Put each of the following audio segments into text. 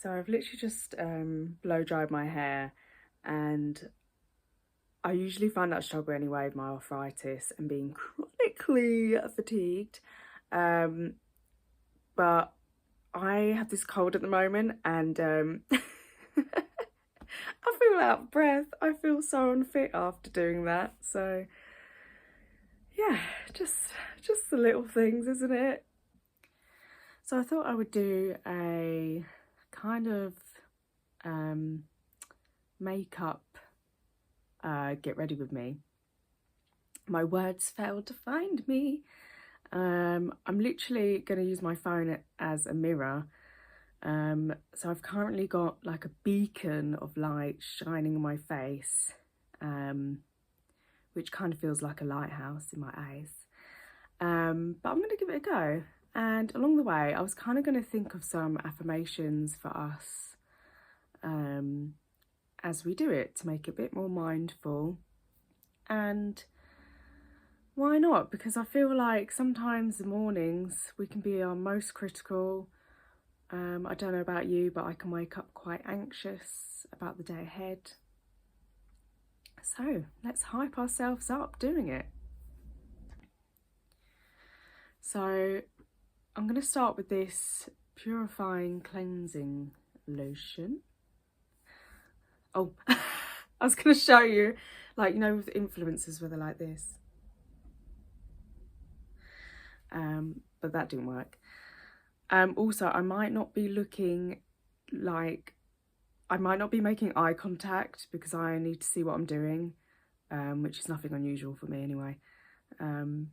So I've literally just blow dried my hair, and I usually find that struggle anyway with my arthritis and being chronically fatigued. But I have this cold at the moment, and I feel out of breath. I feel so unfit after doing that. So yeah, just the little things, isn't it? So I thought I would do a kind of makeup get ready with me. My words failed to find me. I'm literally going to use my phone as a mirror. So I've currently got like a beacon of light shining on my face, which kind of feels like a lighthouse in my eyes. But I'm going to give it a go. And along the way, I was kind of going to think of some affirmations for us as we do it, to make it a bit more mindful. And why not? Because I feel like sometimes the mornings we can be our most critical. I don't know about you, but I can wake up quite anxious about the day ahead. So let's hype ourselves up doing it. So I'm going to start with this purifying cleansing lotion. Oh, I was going to show you, like, you know, with influencers where they're like this. But that didn't work. Also, I might not be looking like, I might not be making eye contact because I need to see what I'm doing, which is nothing unusual for me anyway. So I'm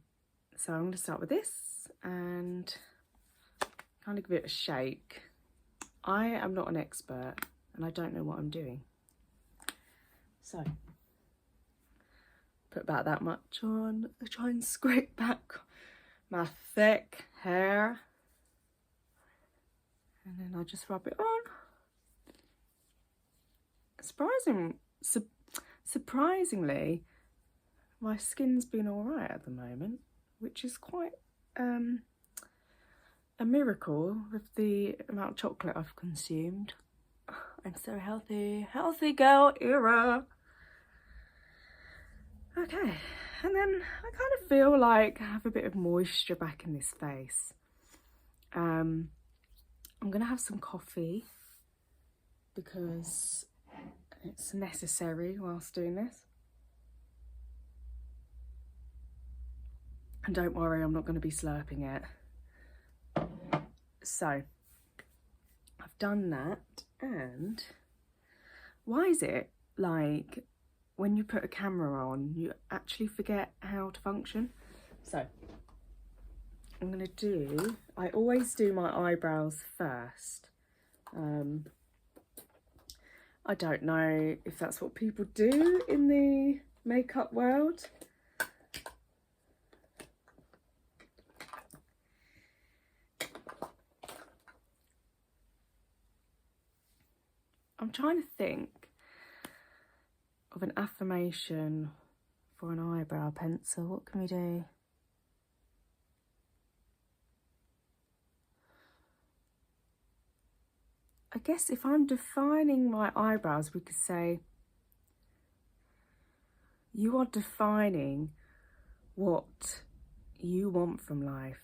going to start with this and kind of give it a shake. I am not an expert and I don't know what I'm doing. So, put about that much on. I try and scrape back my thick hair. And then I just rub it on. Surprisingly, my skin's been all right at the moment, which is quite a miracle with the amount of chocolate I've consumed. I'm so healthy. Healthy girl era. Okay, and then I kind of feel like I have a bit of moisture back in this face. I'm going to have some coffee because it's necessary whilst doing this. And don't worry, I'm not going to be slurping it. So, I've done that, and why is it like when you put a camera on, you actually forget how to function? So, I'm going to do, I always do my eyebrows first. I don't know if that's what people do in the makeup world. I'm trying to think of an affirmation for an eyebrow pencil. What can we do? I guess if I'm defining my eyebrows, we could say, you are defining what you want from life.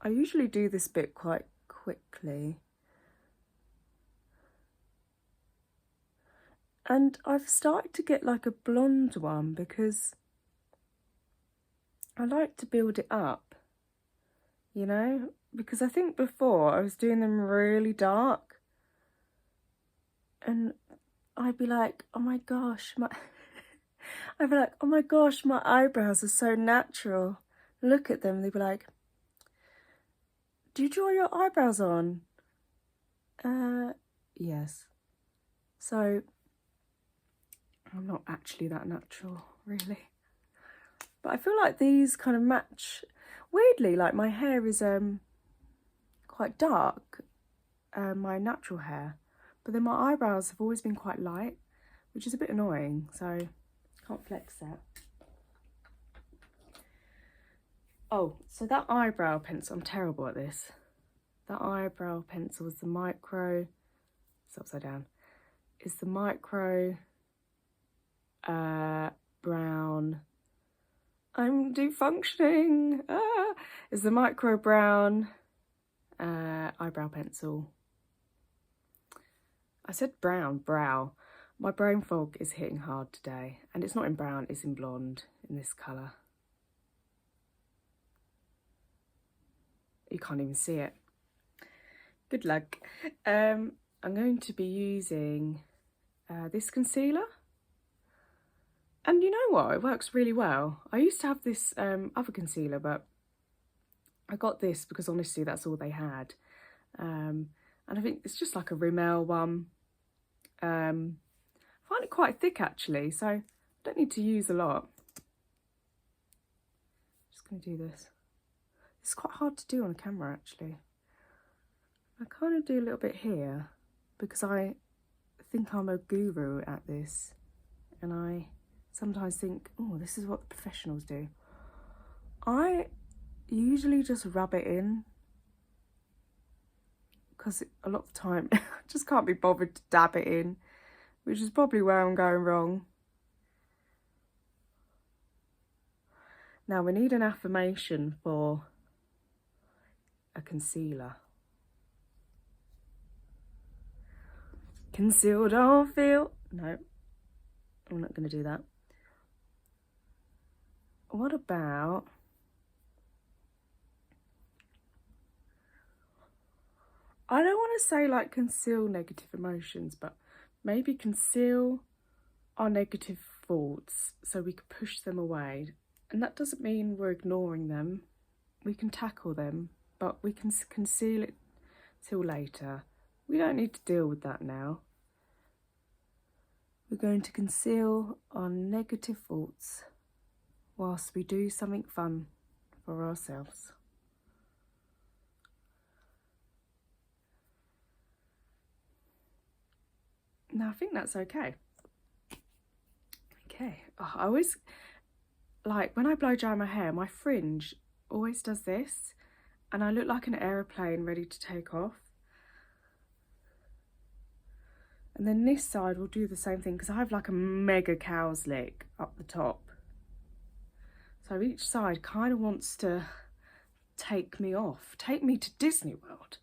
I usually do this bit quite quickly. And I've started to get like a blonde one because I like to build it up, you know? Because I think before I was doing them really dark. And I'd be like, oh my gosh, I'd be like, oh my gosh, my eyebrows are so natural. Look at them. They'd be like, do you draw your eyebrows on? Yes. So, I'm not actually that natural, really. But I feel like these kind of match. Weirdly, like my hair is quite dark, my natural hair. But then my eyebrows have always been quite light, which is a bit annoying. So, can't flex that. Oh, so that eyebrow pencil, I'm terrible at this. That eyebrow pencil is the micro, it's upside down, is the micro brown, I'm defunctioning, is the micro brown eyebrow pencil. I said brown, brow. My brain fog is hitting hard today, and it's not in brown, it's in blonde, in this colour. You can't even see it. Good luck. I'm going to be using this concealer. And you know what? It works really well. I used to have this other concealer, but I got this because honestly, that's all they had. And I think it's just like a Rimmel one. I find it quite thick actually, so I don't need to use a lot. Just going to do this. It's quite hard to do on camera actually. I kind of do a little bit here because I think I'm a guru at this, and I sometimes think, oh, this is what the professionals do. I usually just rub it in because a lot of the time I just can't be bothered to dab it in, which is probably where I'm going wrong. Now we need an affirmation for a concealer. Conceal, don't feel. No, I'm not going to do that. What about I don't want to say like conceal negative emotions, but maybe conceal our negative thoughts so we can push them away. And that doesn't mean we're ignoring them. We can tackle them, but we can conceal it till later. We don't need to deal with that now. We're going to conceal our negative thoughts whilst we do something fun for ourselves. Now I think that's okay. Okay, I always, like when I blow dry my hair, my fringe always does this and I look like an aeroplane ready to take off. And then this side will do the same thing because I have like a mega cow's lick up the top. So each side kind of wants to take me off, take me to Disney World,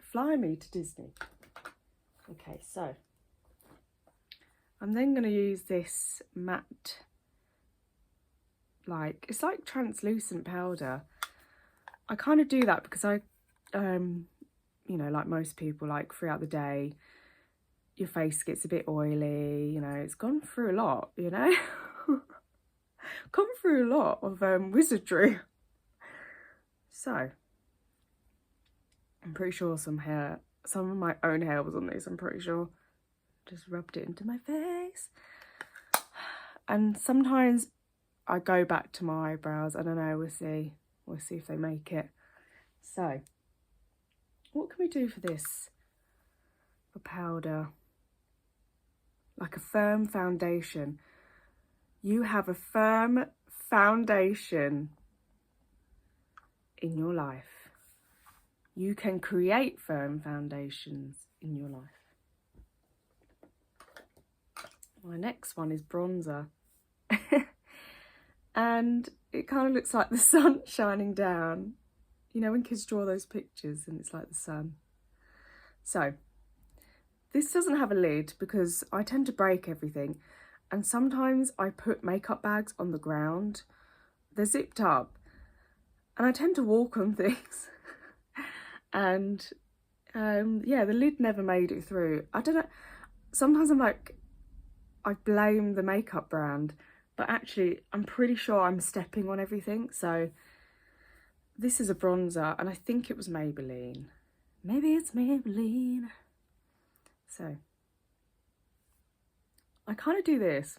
fly me to Disney. Okay, so I'm then going to use this matte, it's like translucent powder. I kind of do that because I, you know, like most people, like throughout the day, your face gets a bit oily, you know, it's gone through a lot, you know, gone through a lot of wizardry. So, I'm pretty sure some of my own hair was on this, I'm pretty sure. Just rubbed it into my face. And sometimes I go back to my eyebrows, I don't know, we'll see if they make it. So, what can we do for this, for powder? Like a firm foundation. You have a firm foundation in your life. You can create firm foundations in your life. My next one is bronzer. And it kind of looks like the sun shining down. You know when kids draw those pictures and it's like the sun. So, this doesn't have a lid because I tend to break everything, and sometimes I put makeup bags on the ground. They're zipped up and I tend to walk on things. And yeah, the lid never made it through. I don't know, sometimes I'm like, I blame the makeup brand, but actually I'm pretty sure I'm stepping on everything. So this is a bronzer and I think it was Maybelline. Maybe it's Maybelline. So I kind of do this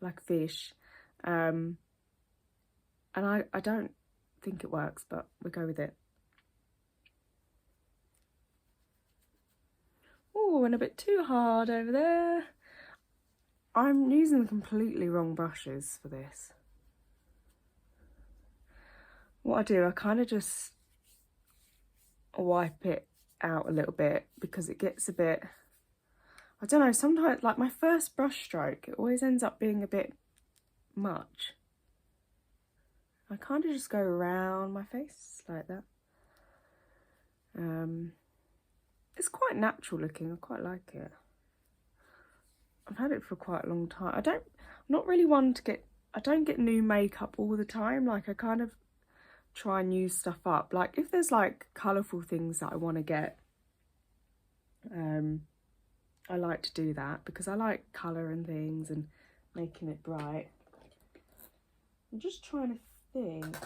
like fish, and I don't think it works, but we'll go with it. Oh, went a bit too hard over there. I'm using the completely wrong brushes for this. what I do, I kind of just wipe it out a little bit because it gets a bit, I don't know, sometimes like my first brush stroke, it always ends up being a bit much. I kind of just go around my face like that. It's quite natural looking, I quite like it. I've had it for quite a long time. I'm not really one to get, I don't get new makeup all the time. Like I kind of try and use stuff up. Like if there's like colourful things that I want to get, I like to do that because I like colour and things and making it bright. I'm just trying to think,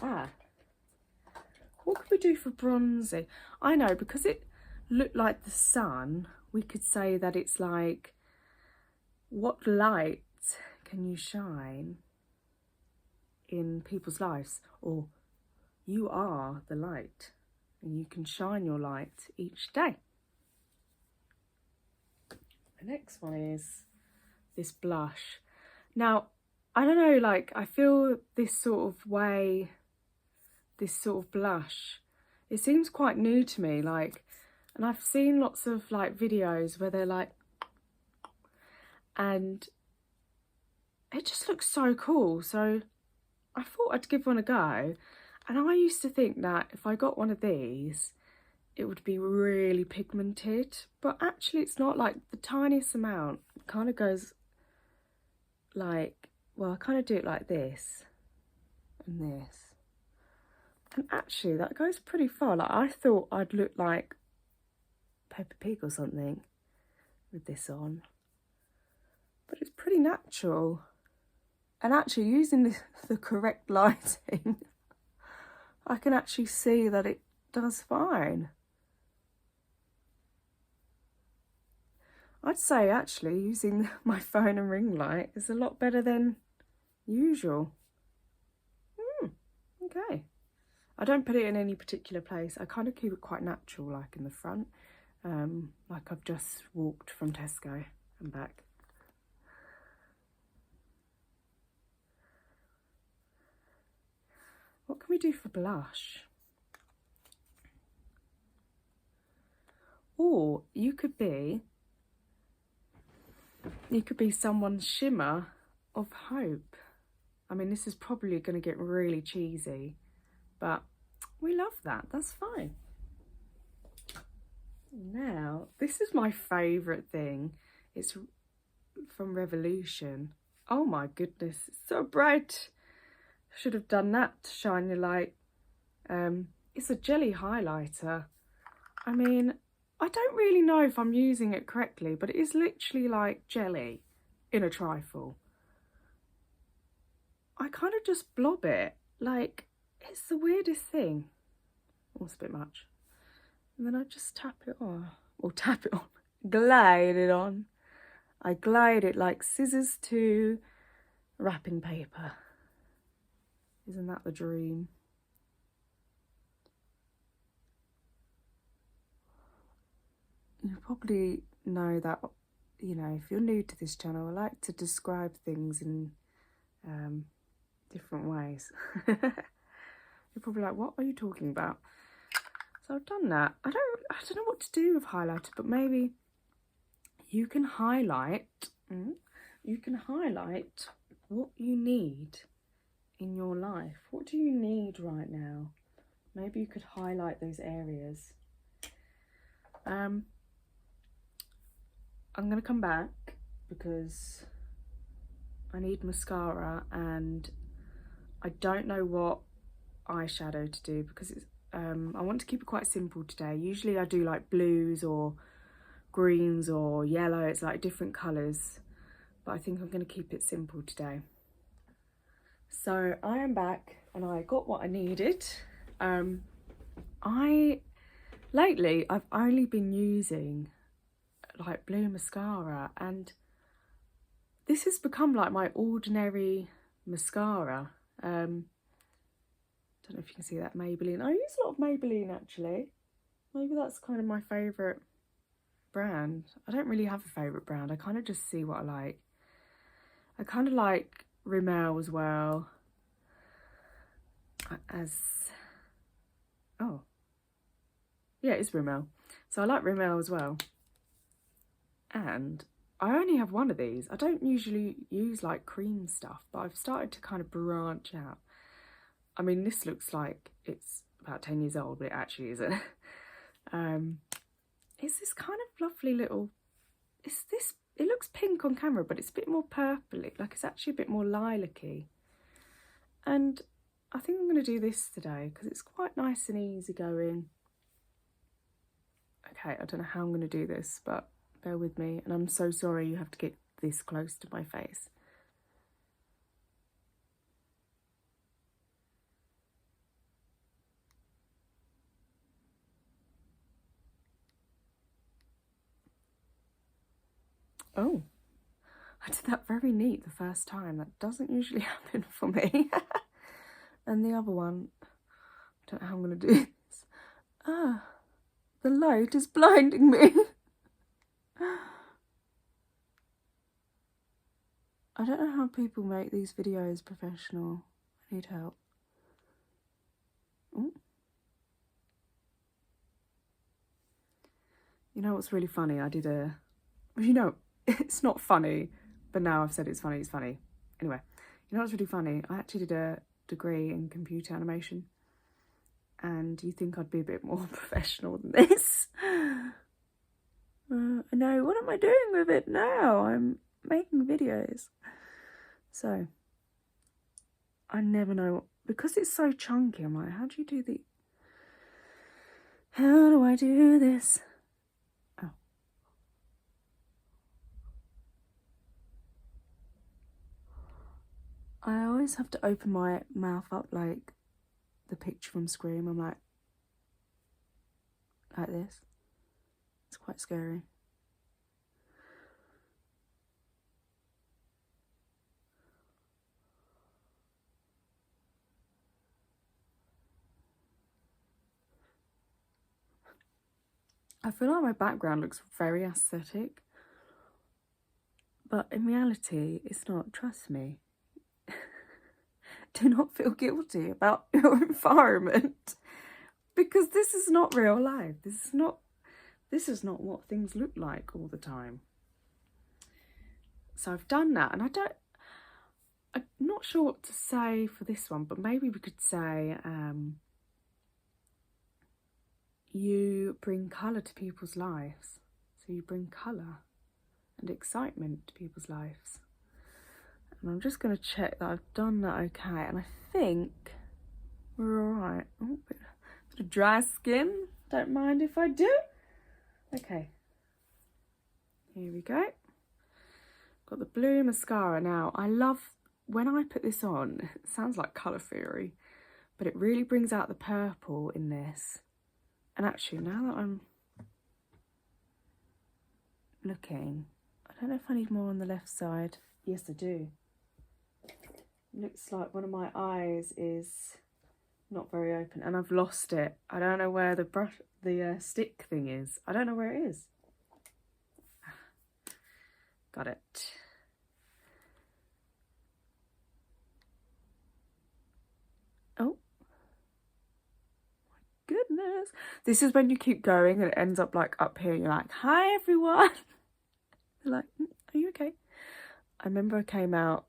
what could we do for bronzy? I know, because it looked like the sun, we could say that it's like, what light can you shine in people's lives? Or you are the light and you can shine your light each day. The next one is this blush. Now, I don't know, like I feel this sort of way, this sort of blush, it seems quite new to me, like, and I've seen lots of like videos where they're like, and it just looks so cool. So I thought I'd give one a go. And I used to think that if I got one of these, it would be really pigmented, but actually it's not. Like the tiniest amount kind of goes like, well, I kind of do it like this and this. And actually that goes pretty far. Like I thought I'd look like Peppa Pig or something with this on. But it's pretty natural. And actually using the correct lighting, I can actually see that it does fine. I'd say actually using my phone and ring light is a lot better than usual. Okay. I don't put it in any particular place. I kind of keep it quite natural, like in the front. Like I've just walked from Tesco and back. What can we do for blush? Or you could be someone's shimmer of hope. I mean, this is probably going to get really cheesy, but we love that. That's fine. Now, this is my favourite thing. It's from Revolution. Oh my goodness, it's so bright. Should have done that to shine your light. It's a jelly highlighter. I mean, I don't really know if I'm using it correctly, but it is literally like jelly in a trifle. I kind of just blob it. Like, it's the weirdest thing. Oh, it's a bit much. And then I just tap it on. Or tap it on. Glide it on. I glide it like scissors to wrapping paper. Isn't that the dream? You probably know that, you know, if you're new to this channel, I like to describe things in different ways. You're probably like, what are you talking about? So I've done that. I don't know what to do with highlighter, but maybe you can highlight what you need in your life. What do you need right now? Maybe you could highlight those areas. I'm gonna come back because I need mascara and I don't know what eyeshadow to do because it's I want to keep it quite simple today. Usually I do like blues or greens or yellow. It's like different colours, but I think I'm going to keep it simple today. So I am back and I got what I needed. Lately I've only been using like blue mascara, and this has become like my ordinary mascara. Don't know if you can see that Maybelline. I use a lot of Maybelline actually. Maybe that's kind of my favourite brand. I don't really have a favourite brand. I kind of just see what I like. I kind of like Rimmel as well as Oh, yeah, it's Rimmel. So I like Rimmel as well. And I only have one of these. I don't usually use like cream stuff, but I've started to kind of branch out. I mean, this looks like it's about 10 years old, but it actually isn't. It's this kind of lovely little, it looks pink on camera, but it's a bit more purpley, like it's actually a bit more lilac-y. And I think I'm going to do this today because it's quite nice and easy going. Okay, I don't know how I'm going to do this, but bear with me. And I'm so sorry you have to get this close to my face. Oh, I did that very neat the first time. That doesn't usually happen for me. And the other one, I don't know how I'm going to do this. Ah, the light is blinding me. I don't know how people make these videos professional. I need help. Ooh. You know what's really funny? I did it's not funny, but now I've said it's funny, it's funny. Anyway, you know what's really funny? I actually did a degree in computer animation, and you think I'd be a bit more professional than this. No, what am I doing with it now? I'm making videos. So, I never know, because it's so chunky, I'm like, how do I do this? Oh. I always have to open my mouth up like the picture from Scream. I'm like this. It's quite scary. I feel like my background looks very aesthetic, but in reality, it's not. Trust me. Do not feel guilty about your environment, because this is not real life. This is not what things look like all the time. So I've done that, and I'm not sure what to say for this one, but maybe we could say you bring colour to people's lives. So you bring colour and excitement to people's lives. And I'm just going to check that I've done that okay, and I think we're alright. Oh, bit of dry skin, don't mind if I do. Okay, here we go. Got the blue mascara now. I love, when I put this on, it sounds like colour theory, but it really brings out the purple in this. And actually, now that I'm looking, I don't know if I need more on the left side. Yes, I do. Looks like one of my eyes is not very open, and I've lost it. I don't know where the stick thing is. I don't know where it is. Got it. Oh. My goodness. This is when you keep going and it ends up like up here. You're like, hi everyone. They're like, are you okay? I remember I came out,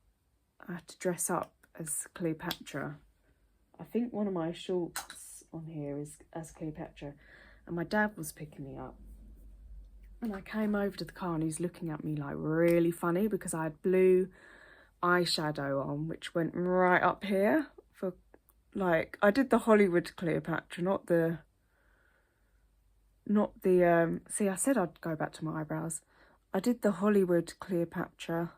I had to dress up as Cleopatra. I think one of my shorts on here is as Cleopatra, and my dad was picking me up. And I came over to the car and he's looking at me like really funny because I had blue eyeshadow on, which went right up here for like, I did the Hollywood Cleopatra, not the, see, I said I'd go back to my eyebrows. I did the Hollywood Cleopatra,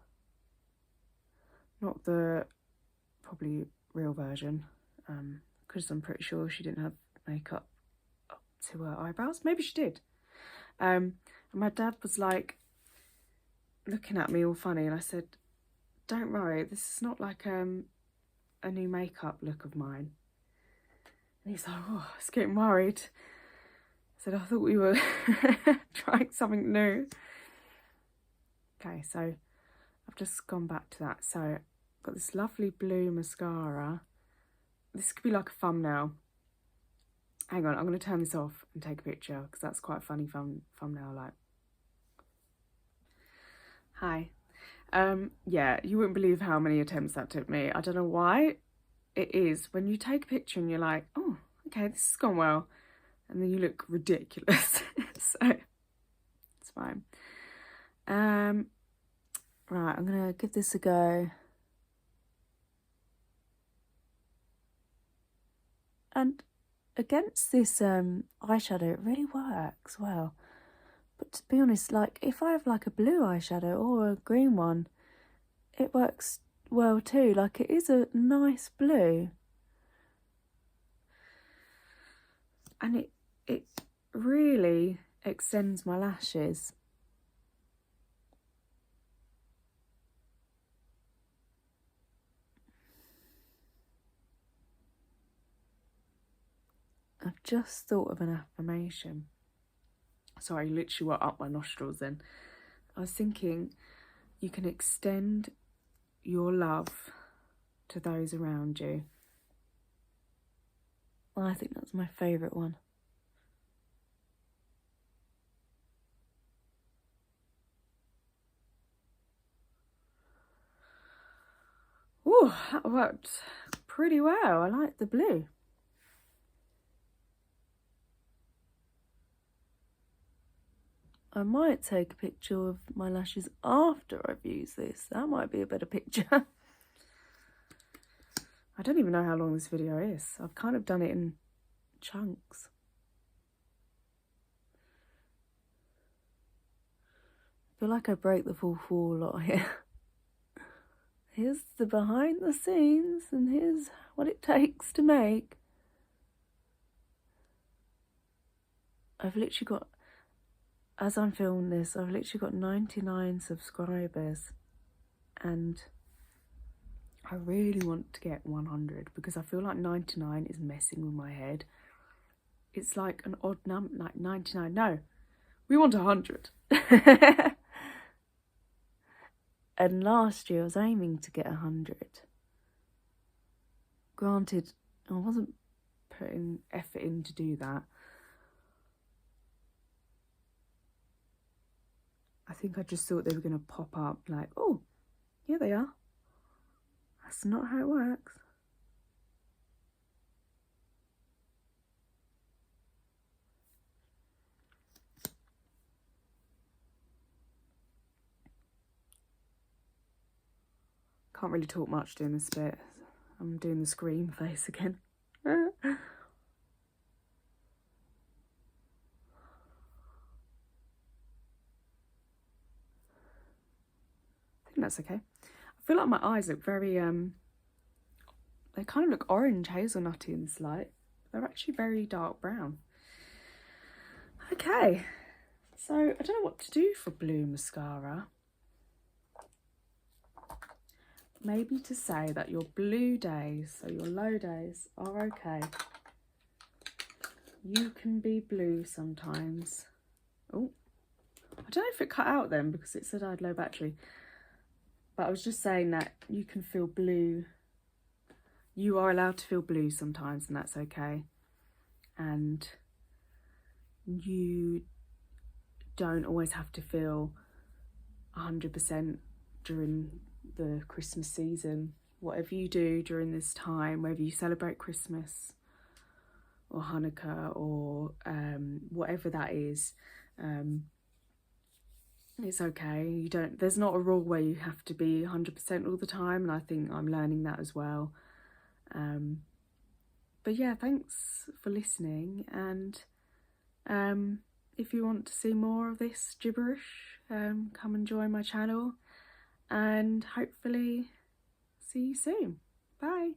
not the probably real version, because I'm pretty sure she didn't have makeup up to her eyebrows. Maybe she did. And my dad was like looking at me all funny, and I said, don't worry, this is not like a new makeup look of mine. And he's like, oh, I was getting worried. I said, I thought we were trying something new. Okay, so I've just gone back to that. So I've got this lovely blue mascara. This could be like a thumbnail. Hang on, I'm going to turn this off and take a picture because that's quite a funny thumbnail. Like, hi. Yeah, you wouldn't believe how many attempts that took me. I don't know why. It is when you take a picture and you're like, oh, okay, this has gone well, and then you look ridiculous. So it's fine. Right, I'm gonna give this a go. And against this eyeshadow, it really works well. But to be honest, like if I have like a blue eyeshadow or a green one, it works well too. Like it is a nice blue. And it really extends my lashes. I've just thought of an affirmation. Sorry, literally what up my nostrils then. I was thinking you can extend your love to those around you. I think that's my favourite one. Ooh, that worked pretty well. I like the blue. I might take a picture of my lashes after I've used this. That might be a better picture. I don't even know how long this video is. I've kind of done it in chunks. I feel like I break the fourth wall a lot here. Here's the behind the scenes and here's what it takes to make. I've literally got, as I'm filming this, I've literally got 99 subscribers and I really want to get 100 because I feel like 99 is messing with my head. It's like an odd number, like 99. No, we want 100. And last year I was aiming to get 100. Granted, I wasn't putting effort in to do that. I think I just thought they were going to pop up like, oh, here they are. That's not how it works. Can't really talk much doing this bit. I'm doing the scream face again. I think that's okay. I feel like my eyes look very, they kind of look orange hazelnutty in this light. They're actually very dark brown. Okay, so I don't know what to do for blue mascara. Maybe to say that your blue days, so your low days, are okay. You can be blue sometimes. Oh, I don't know if it cut out then because it said I had low battery. But I was just saying that you can feel blue. You are allowed to feel blue sometimes and that's okay. And you don't always have to feel 100% during the Christmas season. Whatever you do during this time, whether you celebrate Christmas or Hanukkah or whatever that is, it's okay. There's not a rule where you have to be 100% all the time, and I think I'm learning that as well. But yeah, thanks for listening, and if you want to see more of this gibberish, come and join my channel, and hopefully see you soon. Bye.